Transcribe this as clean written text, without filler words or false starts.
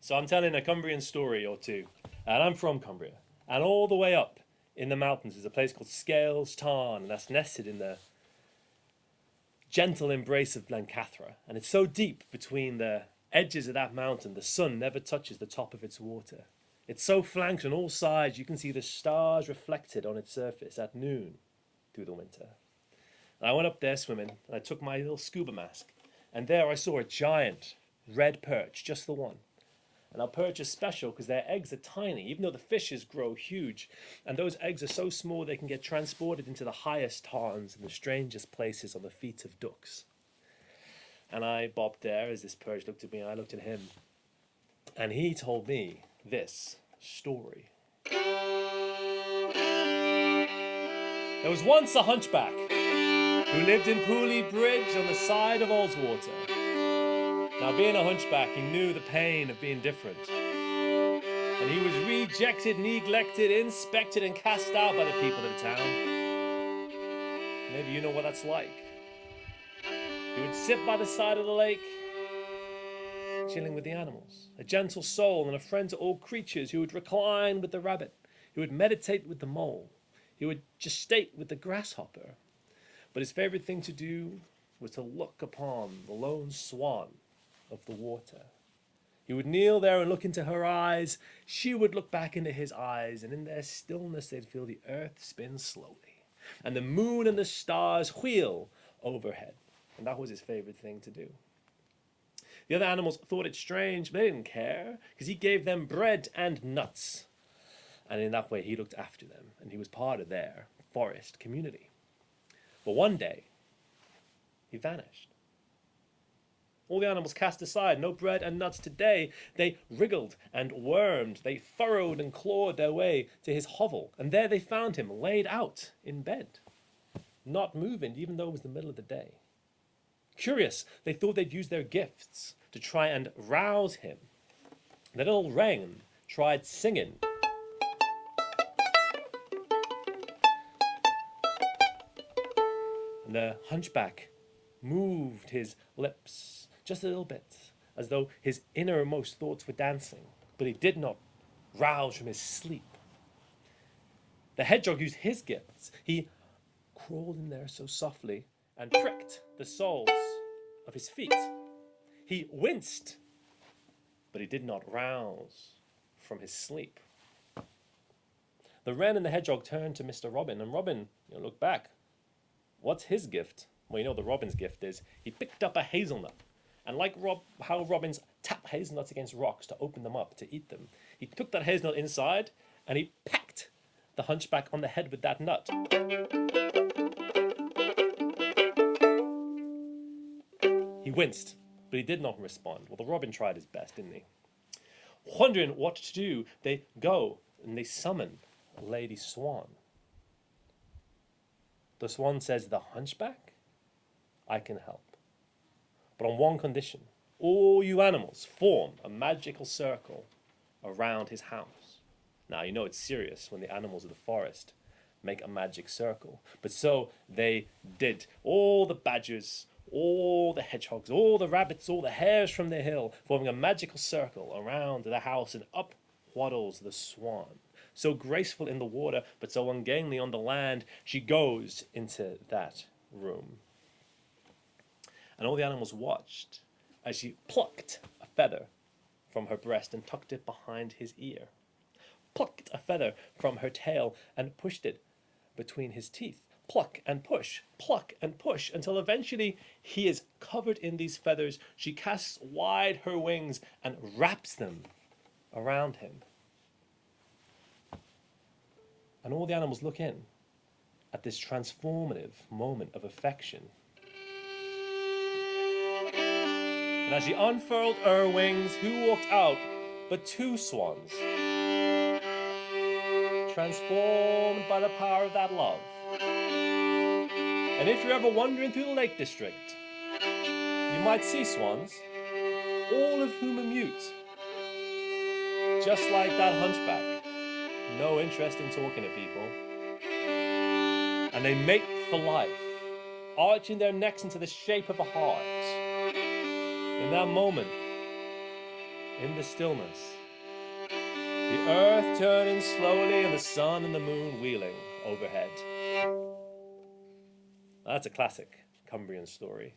So I'm telling a Cumbrian story or two, and I'm from Cumbria. And all the way up in the mountains is a place called Scales Tarn, and that's nested in the gentle embrace of Blencathra. And it's so deep between the edges of that mountain, the sun never touches the top of its water. It's so flanked on all sides, you can see the stars reflected on its surface at noon through the winter. And I went up there swimming, and I took my little scuba mask, and there I saw a giant red perch, just the one. And our perch is special because their eggs are tiny, even though the fishes grow huge. And those eggs are so small they can get transported into the highest tarns and the strangest places on the feet of ducks. And I bobbed there as this perch looked at me, and I looked at him. And he told me this story. There was once a hunchback who lived in Pooley Bridge on the side of Ullswater. Now, being a hunchback, he knew the pain of being different. And he was rejected, neglected, inspected, and cast out by the people of the town. Maybe you know what that's like. He would sit by the side of the lake, chilling with the animals. A gentle soul and a friend to all creatures. He would recline with the rabbit. He would meditate with the mole. He would gestate with the grasshopper. But his favorite thing to do was to look upon the lone swan of the water. He would kneel there and look into her eyes. She would look back into his eyes, and in their stillness they'd feel the earth spin slowly, and the moon and the stars wheel overhead. And that was his favorite thing to do. The other animals thought it strange, but they didn't care, because he gave them bread and nuts. And in that way he looked after them, and he was part of their forest community. But one day, he vanished. All the animals cast aside, no bread and nuts today. They wriggled and wormed, they furrowed and clawed their way to his hovel, and there they found him laid out in bed, not moving, even though it was the middle of the day. Curious, they thought they'd use their gifts to try and rouse him. The little wren tried singing. And the hunchback moved his lips just a little bit, as though his innermost thoughts were dancing, but he did not rouse from his sleep. The hedgehog used his gifts. He crawled in there so softly and pricked the soles of his feet. He winced, but he did not rouse from his sleep. The wren and the hedgehog turned to Mr. Robin, and Robin looked back. What's his gift? Well, the robin's gift is he picked up a hazelnut. And like how robins tap hazelnuts against rocks to open them up, to eat them, he took that hazelnut inside and he pecked the hunchback on the head with that nut. He winced, but he did not respond. Well, the robin tried his best, didn't he? Wondering what to do, they go and they summon a lady swan. The swan says, "The hunchback, I can help. But on one condition, all you animals form a magical circle around his house." Now, it's serious when the animals of the forest make a magic circle. But so they did. All the badgers, all the hedgehogs, all the rabbits, all the hares from the hill, forming a magical circle around the house, and up waddles the swan. So graceful in the water, but so ungainly on the land, she goes into that room. And all the animals watched as she plucked a feather from her breast and tucked it behind his ear, plucked a feather from her tail and pushed it between his teeth, pluck and push, until eventually he is covered in these feathers. She casts wide her wings and wraps them around him. And all the animals look in at this transformative moment of affection. And as she unfurled her wings, who walked out but two swans, transformed by the power of that love. And if you're ever wandering through the Lake District, you might see swans, all of whom are mute, just like that hunchback, no interest in talking to people. And they mate for life, arching their necks into the shape of a heart. In that moment, in the stillness. The earth turning slowly and the sun and the moon wheeling overhead. That's a classic Cumbrian story.